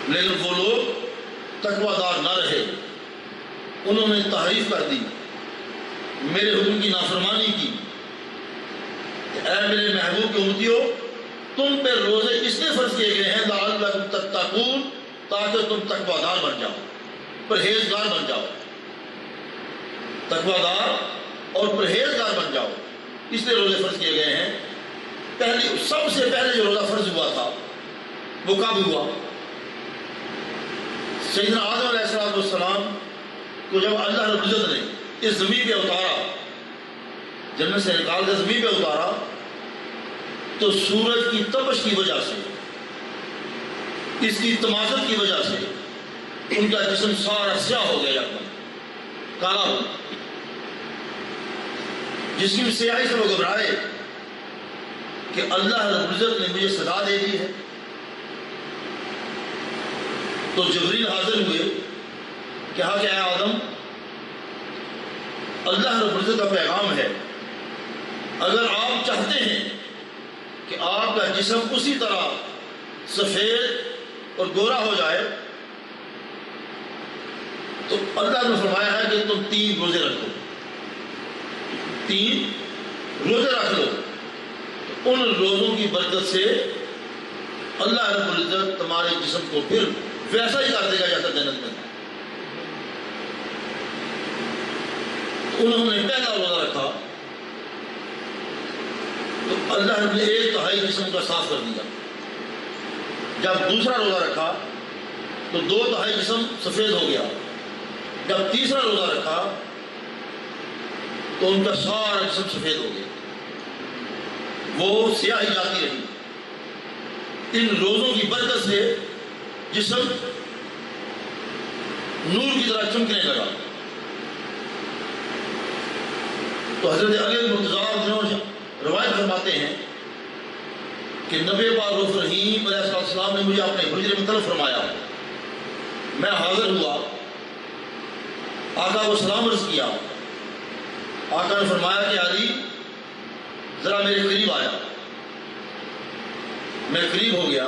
لیکن وہ لوگ تقوی دار نہ رہے، انہوں نے تحریف کر دی، میرے حکم کی نافرمانی کی۔ اے میرے محبوب کی امتیوں، تم پہ روزے اس لیے فرض کیے گئے ہیں لعلکم تتقون، تاکہ تم تقوی دار بن جاؤ، پرہیزگار بن جاؤ، تقوی دار اور پرہیزگار بن جاؤ، اس لیے روزے فرض کیے گئے ہیں۔ سب سے پہلے جو روزہ فرض ہوا تھا وہ کب ہوا؟ سیدنا آدم علیہ السلام کو جب اللہ رب العزت نے اس زمین پہ اتارا، جنت سے نکال کر زمین پہ اتارا، تو سورج کی تپش کی وجہ سے، اس کی تمازت کی وجہ سے ان کا جسم سارا سیاہ ہو گیا، کالا ہو گیا۔ جسم کی سیاہی سے وہ گھبرائے کہ اللہ رب العزت نے مجھے سزا دے دی ہے۔ تو جبریل حاضر ہوئے، کہا کہ اے آدم، اللہ رب العزت کا پیغام ہے، اگر آپ چاہتے ہیں کہ آپ کا جسم اسی طرح سفید اور گورا ہو جائے، تو اللہ نے فرمایا ہے کہ تم 3 روزے رکھ لو، 3 روزے رکھ لو، ان روزوں کی برکت سے اللہ رب العزت تمہارے جسم کو پھر ویسا ہی کر دے گا جیسا جنت میں۔ انہوں نے پہلا روزہ رکھا تو اللہ نے 1/3 جسم کا صاف کر دیا۔ جب دوسرا روزہ رکھا تو 2/3 جسم سفید ہو گیا۔ جب تیسرا روزہ رکھا تو ان کا سارا جسم سفید ہو گیا، وہ سیاہی جاتی رہی۔ ان روزوں کی برکت سے جسم نور کی طرح چمکنے لگا۔ تو حضرت علی المرتضیٰ روایت فرماتے ہیں کہ نبی پاک رؤوف رحیم علیہ السلام نے مجھے اپنے حجرے میں طلب فرمایا، میں حاضر ہوا، آقا کو سلام عرض کیا، آقا نے فرمایا کہ علی ذرا میرے قریب آیا، میں قریب ہو گیا۔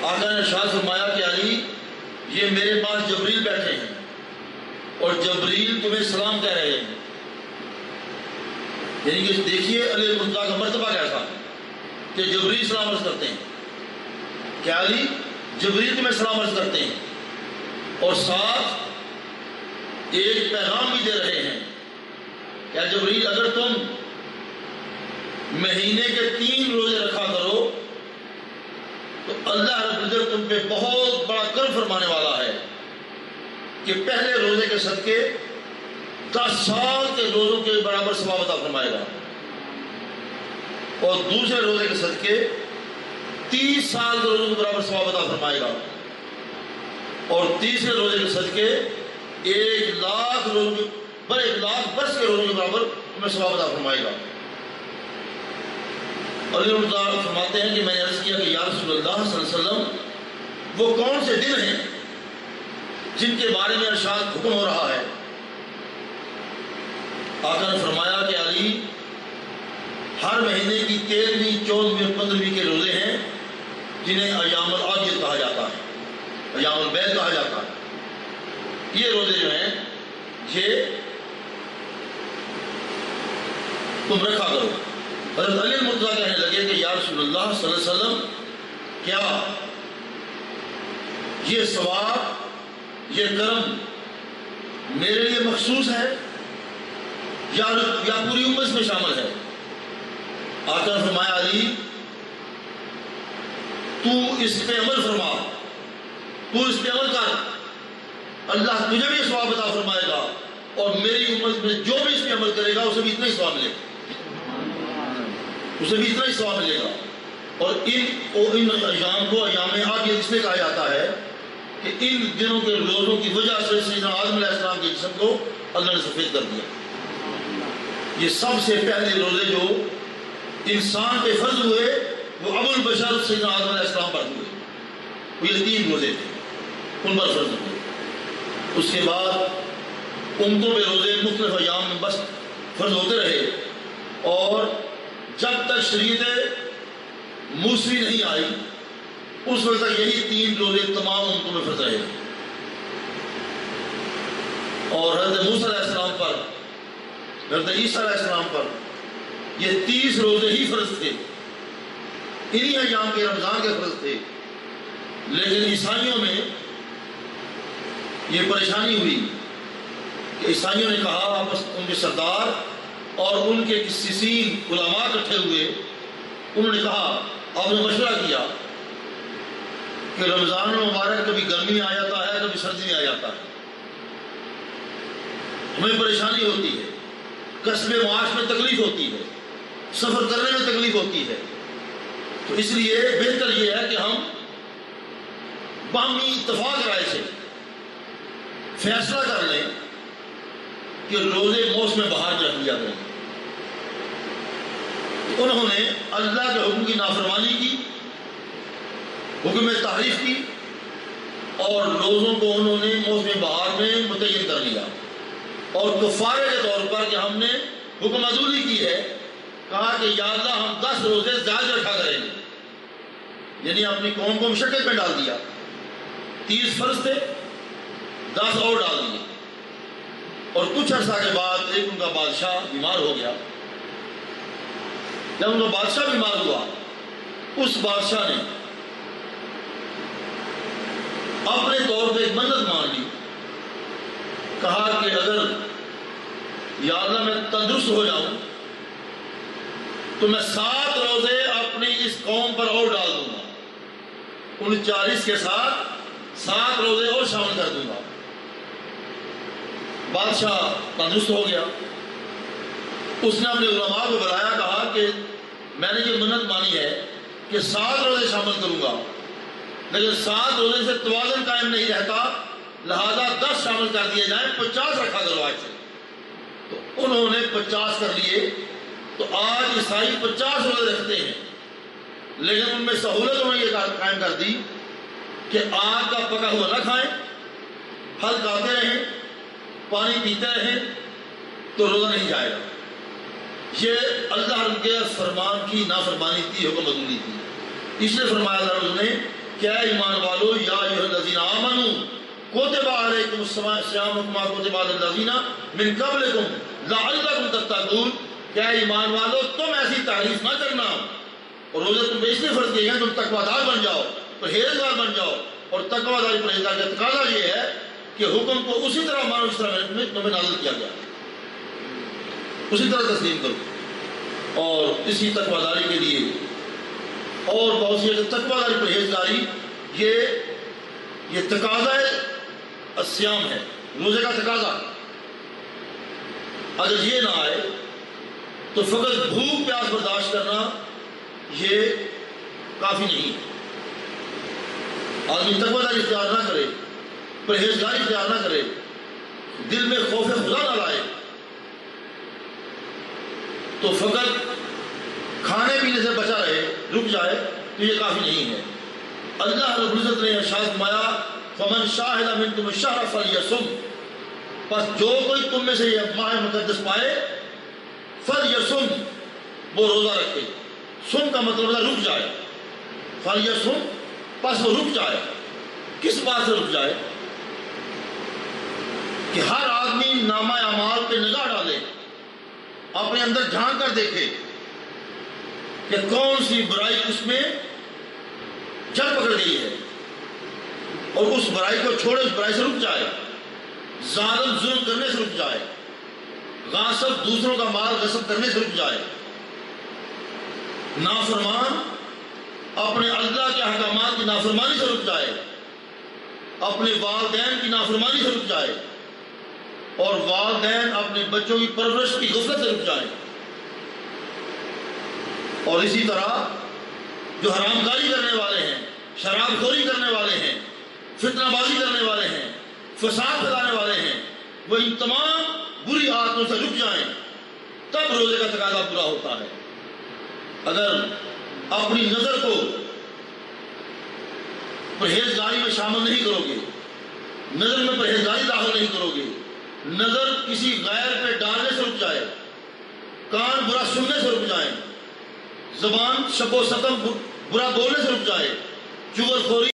آقا نے ارشاد فرمایا کہ علی یہ میرے پاس جبریل بیٹھے ہیں اور جبریل تمہیں سلام کہہ رہے ہیں۔ یعنی کہ دیکھیے علی المرتضیٰ کا مرتبہ کیسا ہے کہ جبریل سلام عرض کرتے ہیں، کہ علی جبریل تمہیں سلام عرض کرتے ہیں، اور ساتھ ایک پیغام بھی دے رہے ہیں کہ جبریل اگر تم مہینے کے 3 روزے رکھا کرو تو اللہ رب العزت تم پہ بہت بڑا کرم فرمانے والا ہے کہ پہلے روزے کے صدقے 10 سال کے روزوں کے برابر ثواب عطا فرمائے گا، اور دوسرے روزے کے صدقے 30 سال کے روزوں کے برابر ثواب عطا فرمائے گا، اور تیسرے روزے کے صدقے 1 لاکھ روزوں کے 1 لاکھ برس کے روزوں کے برابر تمہیں ثواب عطا فرمائے گا۔ علی المرتضیٰ فرماتے ہیں کہ میں نے عرض کیا کہ یا رسول اللہ صلی اللہ علیہ وسلم وہ کون سے دن ہیں جن کے بارے میں ارشاد حکم ہو رہا ہے؟ آقا نے فرمایا کہ علی ہر مہینے کی 13ویں 14ویں اور 15ویں کے روزے ہیں جنہیں ایام العادیہ کہا جاتا ہے، ایام البید کہا جاتا ہے۔ یہ روزے جو ہیں یہ تم رکھا کرو۔ حضرت علی المرتضیٰ کہنے لگے کہ یا رسول اللہ صلی اللہ علیہ وسلم کیا یہ ثواب یہ کرم میرے لیے مخصوص ہے یا پوری امت میں شامل ہے؟ آقا نے فرمایا علی تو اس پہ عمل فرما، تو اس پہ عمل کر، اللہ تجھے بھی ثواب عطا فرمائے گا اور میری امت میں جو بھی اس پہ عمل کرے گا اسے بھی اتنا ہی ثواب ملے گا، اسے بھی اتنا ہی ثواب ملے گا۔ اور ان ایام کو ایام عادیہ اس لیے کہا جاتا ہے کہ ان دنوں کے روزوں کی وجہ سے سیدنا آدم علیہ السلام کے جسم کو اللہ نے سفید کر دیا۔ یہ سب سے پہلے روزے جو انسان پہ فرض ہوئے وہ ابو البشر سیدنا آدم علیہ السلام پر ہوئے، وہ یہ 3 روزے تھے، ان پر فرض ہوئے۔ اس کے بعد امتوں پہ روزے مختلف ایام میں بس فرض ہوتے رہے، اور جب تک شریعت موسوی نہیں آئی اس وقت تک یہی 3 روزے تمام امتوں میں فرض رہے. اور حضرت موسیٰ علیہ السلام پر، حضرت عیسیٰ علیہ السلام پر یہ 30 روزے ہی فرض تھے، انہی ایام کے رمضان کے فرض تھے. لیکن عیسائیوں میں یہ پریشانی ہوئی کہ عیسائیوں نے کہا، آپس ان کے سردار اور ان کے قسیسین علماء اکٹھے ہوئے، انہوں نے کہا، آپ نے مشورہ کیا کہ رمضان مبارک کبھی گرمی میں آ جاتا ہے، کبھی سردی میں آ جاتا ہے، ہمیں پریشانی ہوتی ہے، کسب معاش میں تکلیف ہوتی ہے، سفر کرنے میں تکلیف ہوتی ہے. تو اس لیے بہتر یہ ہے کہ ہم باہمی اتفاق رائے سے فیصلہ کر لیں کہ روزے موسم بہار میں رکھ لیا کریں. انہوں نے اللہ کے حکم کی نافرمانی کی، حکم تحریف کی، اور روزوں کو انہوں نے موسم بہار میں متعین کر لیا. اور کفارے کے طور پر کہ ہم نے حکم عدولی کی ہے، کہا کہ یا اللہ ہم 10 روزے زیادہ رکھا کریں گے، یعنی اپنی قوم کو مشقت میں ڈال دیا. 30 فرض تھے، 10 اور ڈال دیے. اور کچھ عرصہ کے بعد ایک ان کا بادشاہ بیمار ہو گیا. جب ان کا بادشاہ بیمار ہوا، اس بادشاہ نے اپنے طور پہ ایک منت مان لی، کہا کہ اگر یا اللہ میں تندرست ہو جاؤں تو میں 7 روزے اپنی اس قوم پر اور ڈال دوں گا، 39 کے ساتھ 7 روزے اور شامل کر دوں گا. بادشاہ تندرست ہو گیا. اس نے اپنے علماء کو بلایا، کہا کہ میں نے یہ منت مانی ہے کہ 7 روزے شامل کروں گا، لیکن 7 روزے سے توازن قائم نہیں رہتا، لہذا 10 شامل کر دیے جائیں، 50 رکھا کرو آج سے. تو انہوں نے 50 کر لیے. تو آج عیسائی 50 روزے رکھتے ہیں، لیکن ان میں سہولت انہوں نے یہ قائم کر دی کہ آگ کا پکا ہوا نہ کھائیں، پھل کھاتے رہیں، پانی پیتے رہیں، تو روزہ نہیں جائے گا. یہ اللہ کے فرمان کی نافرمانی تھی، حکم عدولی تھی. اس لیے فرمایا اللہ نے کہ اے ایمان والو، یا ایھا الذین آمنوا کتب علیکم الصیام کما کتب علی الذین من قبلکم لعلکم تتقون. کہ اے ایمان والو، تم ایسی تعریف نہ کرنا، اور روزے تم پہ اس لیے فرض کیے گئے تم تقوی دار بن جاؤ، پرہیزگار بن جاؤ. اور تقوی داری پرہیزگار کا تقاضا یہ ہے کہ حکم کو اسی طرح مانو جس طرح تمہیں نازل کیا گیا، اسی طرح تسلیم کرو. اور اسی تقوی داری کے لیے اور بہت سی تقوی داری پرہیزگاری یہ تقاضا الصیام ہے، روزے کا تقاضا. اگر یہ نہ آئے تو فقط بھوک پیاس برداشت کرنا یہ کافی نہیں. آدمی تقوی داری اختیار نہ کرے، پرہیزگاری اختیار نہ کرے، دل میں خوف خدا نہ لائے، تو فقط کھانے پینے سے بچا رہے، رک جائے، تو یہ کافی نہیں ہے. اللہ رب العزت نے ارشاد فرمایا، فمن شاہد منکم الشہر فلیصم. پس جو کوئی تم میں سے یہ ماہ مقدس پائے، فلیصم، وہ روزہ رکھے. سم کا مطلب ہے رک جائے. فلیصم، پس وہ رک جائے. کس بات سے رک جائے؟ کہ ہر آدمی نامہ اعمال پہ نگاہ ڈالے، اپنے اندر جھانک کر دیکھے کہ کون سی برائی اس میں جڑ پکڑ گئی ہے، اور اس برائی کو چھوڑے، اس برائی سے رک جائے. ظالم ظلم کرنے سے رک جائے، غاصب دوسروں کا مال غصب کرنے سے رک جائے، نافرمان اپنے اللہ کے احکامات کی نافرمانی سے رک جائے، اپنے والدین کی نافرمانی سے رک جائے، اور والدین اپنے بچوں کی پرورش کی غفلت سے رک جائیں. اور اسی طرح جو حرام کاری کرنے والے ہیں، شراب خوری کرنے والے ہیں، فتنہ بازی کرنے والے ہیں، فساد پھیلانے والے ہیں، وہ ان تمام بری عادتوں سے رک جائیں، تب روزے کا تقاضا پورا ہوتا ہے. اگر اپنی نظر کو پرہیزگاری میں شامل نہیں کرو گے، نظر میں پرہیزگاری داخل نہیں کرو گے، نظر کسی غیر پہ ڈالنے سے رک جائے، کان برا سننے سے رک جائیں، زبان شب و ستم برا بولنے سے رک جائے، چغلخوری